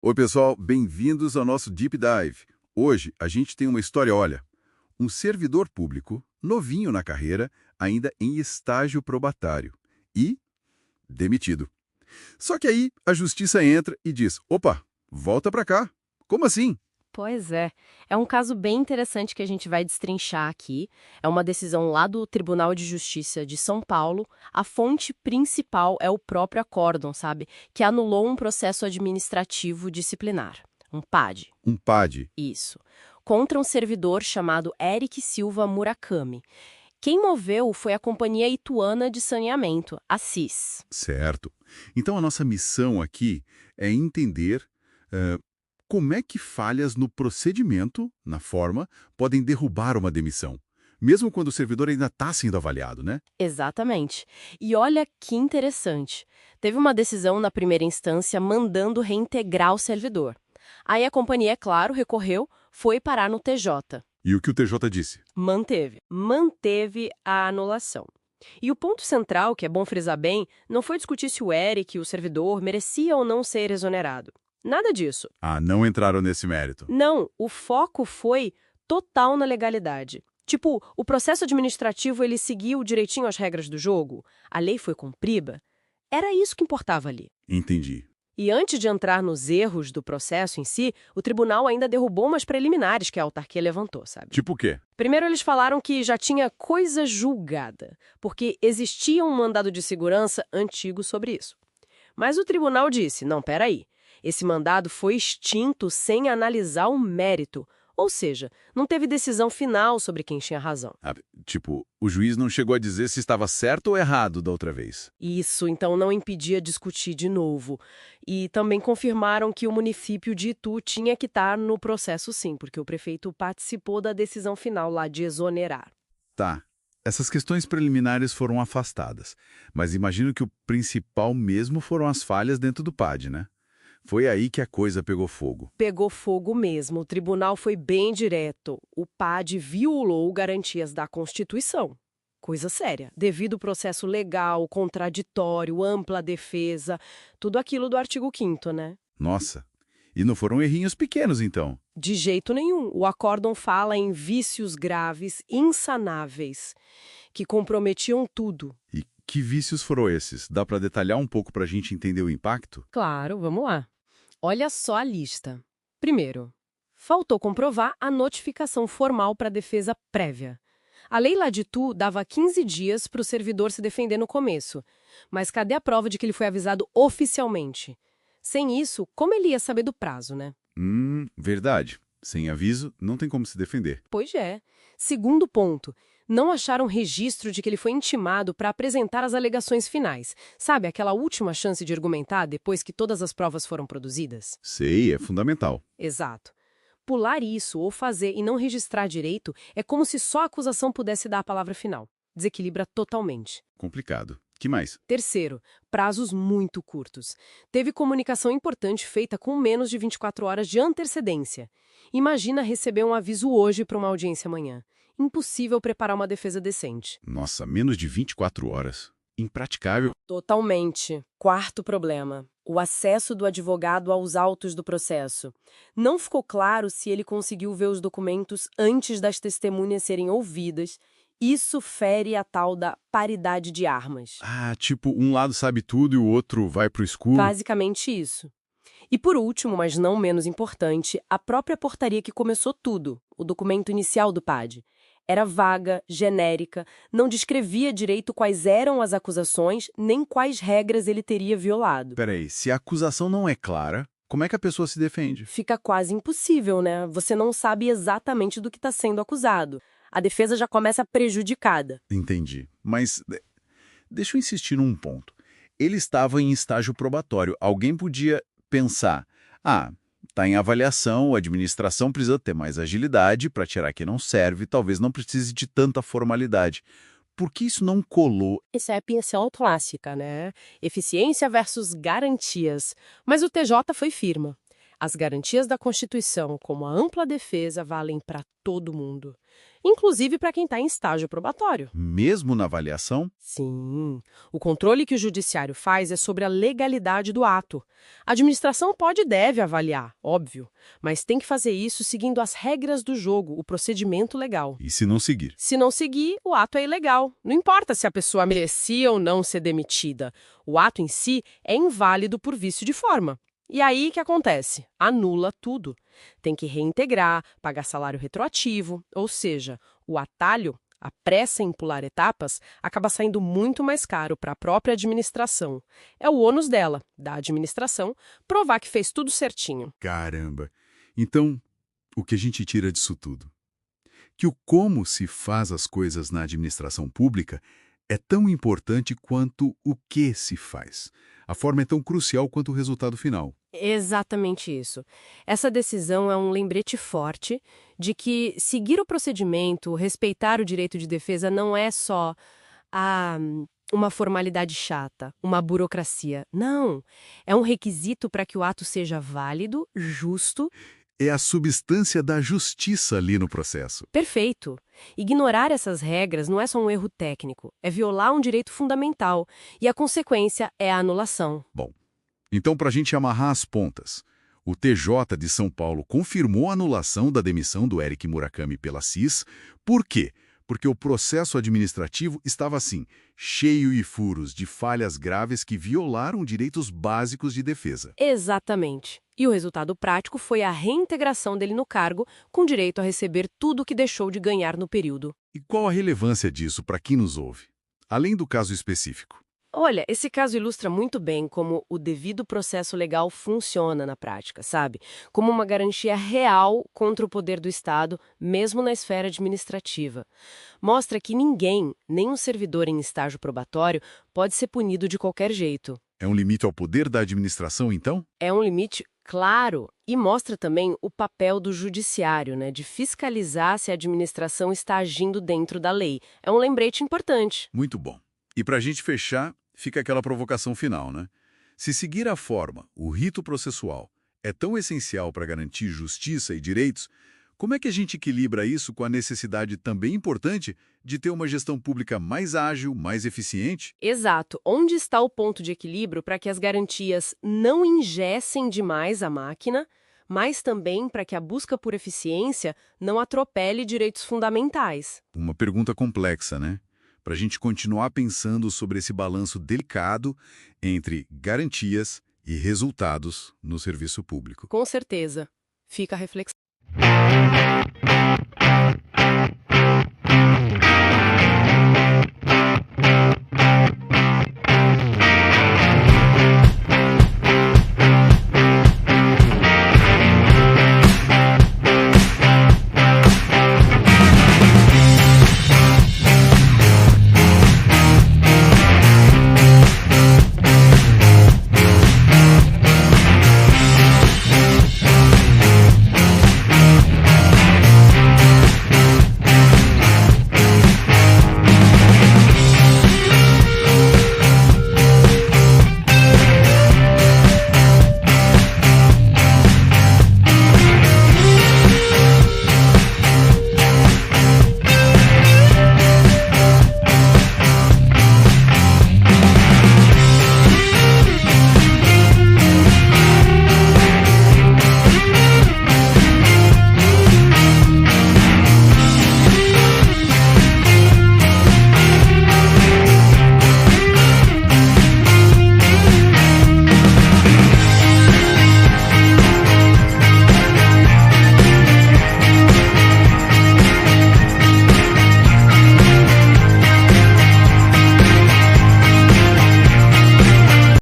Oi, pessoal, bem-vindos ao nosso Deep Dive. Hoje a gente tem uma história, olha, um servidor público, novinho na carreira, ainda em estágio probatório e demitido. Só que aí a justiça entra e diz: opa, volta pra cá. Como assim? Pois é. É um caso bem interessante que a gente vai destrinchar aqui. É uma decisão lá do Tribunal de Justiça de São Paulo. A fonte principal é o próprio acórdão, sabe? Que anulou um processo administrativo disciplinar. Um PAD. Um PAD, Isso. Contra um servidor chamado Eric Silva Murakami. Quem moveu foi a Companhia Ituana de Saneamento, a CIS. certo. Então a nossa missão aqui é entender como é que falhas no procedimento, na forma, podem derrubar uma demissão. Mesmo quando o servidor ainda está sendo avaliado, né? Exatamente. E olha que interessante. Teve uma decisão na primeira instância mandando reintegrar o servidor. Aí a companhia, é claro, recorreu, foi parar no TJ. E o que o TJ disse? Manteve a anulação. E o ponto central, que é bom frisar bem, não foi discutir se o Eric, o servidor, merecia ou não ser exonerado. Nada disso. Ah, não entraram nesse mérito. Não, o foco foi total na legalidade. Tipo, o processo administrativo ele seguiu direitinho as regras do jogo? A lei foi cumprida? Era isso que importava ali. Entendi. E antes de entrar nos erros do processo em si, o tribunal ainda derrubou umas preliminares que a autarquia levantou, sabe? Tipo o quê? Primeiro eles falaram que já tinha coisa julgada, porque existia um mandado de segurança antigo sobre isso. Mas o tribunal disse, não, peraí, esse mandado foi extinto sem analisar o mérito, ou seja, não teve decisão final sobre quem tinha razão. Ah, tipo, o juiz não chegou a dizer se estava certo ou errado da outra vez. Isso, então, não impedia discutir de novo. E também confirmaram que o município de Itu tinha que estar no processo sim, porque o prefeito participou da decisão final lá de exonerar. Tá. Essas questões preliminares foram afastadas, mas imagino que o principal mesmo foram as falhas dentro do PAD, né? Foi aí que a coisa pegou fogo. Pegou fogo mesmo, o tribunal foi bem direto. O PAD violou garantias da Constituição. Coisa séria, devido ao processo legal, contraditório, ampla defesa, tudo aquilo do artigo 5º, né? Nossa. E não foram errinhos pequenos, então. De jeito nenhum. O acórdão fala em vícios graves, insanáveis, que comprometiam tudo. E que vícios foram esses? Dá para detalhar um pouco para a gente entender o impacto? Claro, vamos lá. Olha só a lista. Primeiro, faltou comprovar a notificação formal para defesa prévia. A lei lá de Tu dava 15 dias para o servidor se defender no começo. Mas cadê a prova de que ele foi avisado oficialmente? Sem isso, como ele ia saber do prazo, né? Verdade. Sem aviso, não tem como se defender. Pois é. Segundo ponto, não acharam registro de que ele foi intimado para apresentar as alegações finais. Sabe, aquela última chance de argumentar depois que todas as provas foram produzidas? Sei, é fundamental. Exato. Pular isso ou fazer e não registrar direito é como se só a acusação pudesse dar a palavra final. Desequilibra totalmente. Complicado. Que mais? Terceiro, prazos muito curtos. Teve comunicação importante feita com menos de 24 horas de antecedência. Imagina receber um aviso hoje para uma audiência amanhã. Impossível preparar uma defesa decente. Nossa, menos de 24 horas. Impraticável. Totalmente. Quarto problema. O acesso do advogado aos autos do processo. Não ficou claro se ele conseguiu ver os documentos antes das testemunhas serem ouvidas. Isso fere a tal da paridade de armas. Ah, tipo, um lado sabe tudo e o outro vai pro escuro. Basicamente isso. E por último, mas não menos importante, a própria portaria que começou tudo, o documento inicial do PAD. Era vaga, genérica, não descrevia direito quais eram as acusações, nem quais regras ele teria violado. Peraí, se a acusação não é clara, como é que a pessoa se defende? Fica quase impossível, né? Você não sabe exatamente do que está sendo acusado. A defesa já começa prejudicada. Entendi. Mas deixa eu insistir num ponto. Ele estava em estágio probatório. Alguém podia pensar, está em avaliação, a administração precisa ter mais agilidade para tirar quem não serve, talvez não precise de tanta formalidade. Por que isso não colou? Essa é a pinção clássica, né? Eficiência versus garantias. Mas o TJ foi firme. As garantias da Constituição, como a ampla defesa, valem para todo mundo, inclusive para quem está em estágio probatório. Mesmo na avaliação? Sim, o controle que o judiciário faz é sobre a legalidade do ato. A administração pode e deve avaliar, óbvio, mas tem que fazer isso seguindo as regras do jogo, o procedimento legal. E se não seguir? Se não seguir, o ato é ilegal. Não importa se a pessoa merecia ou não ser demitida. O ato em si é inválido por vício de forma. E aí o que acontece? Anula tudo. Tem que reintegrar, pagar salário retroativo, ou seja, o atalho, a pressa em pular etapas, acaba saindo muito mais caro para a própria administração. É o ônus dela, da administração, provar que fez tudo certinho. Caramba! Então, o que a gente tira disso tudo? Que o como se faz as coisas na administração pública é tão importante quanto o que se faz. A forma é tão crucial quanto o resultado final. Exatamente isso. Essa decisão é um lembrete forte de que seguir o procedimento, respeitar o direito de defesa não é só uma formalidade chata, uma burocracia. Não, é um requisito para que o ato seja válido, justo. É a substância da justiça ali no processo. Perfeito. Ignorar essas regras não é só um erro técnico, é violar um direito fundamental, e a consequência é a anulação. Bom, então para a gente amarrar as pontas, o TJ de São Paulo confirmou a anulação da demissão do Eric Murakami pela CIS. Por quê? Porque o processo administrativo estava assim, cheio de furos, de falhas graves que violaram direitos básicos de defesa. Exatamente. E o resultado prático foi a reintegração dele no cargo, com direito a receber tudo o que deixou de ganhar no período. E qual a relevância disso para quem nos ouve? Além do caso específico. Olha, esse caso ilustra muito bem como o devido processo legal funciona na prática, sabe? Como uma garantia real contra o poder do Estado, mesmo na esfera administrativa. Mostra que ninguém, nem um servidor em estágio probatório, pode ser punido de qualquer jeito. É um limite ao poder da administração, então? É um limite claro e mostra também o papel do judiciário, né, de fiscalizar se a administração está agindo dentro da lei. É um lembrete importante. Muito bom. E para a gente fechar, fica aquela provocação final, né? Se seguir a forma, o rito processual, é tão essencial para garantir justiça e direitos, como é que a gente equilibra isso com a necessidade também importante de ter uma gestão pública mais ágil, mais eficiente? Exato. Onde está o ponto de equilíbrio para que as garantias não engessem demais a máquina, mas também para que a busca por eficiência não atropele direitos fundamentais? Uma pergunta complexa, né? Para a gente continuar pensando sobre esse balanço delicado entre garantias e resultados no serviço público. Com certeza. Fica a reflexão.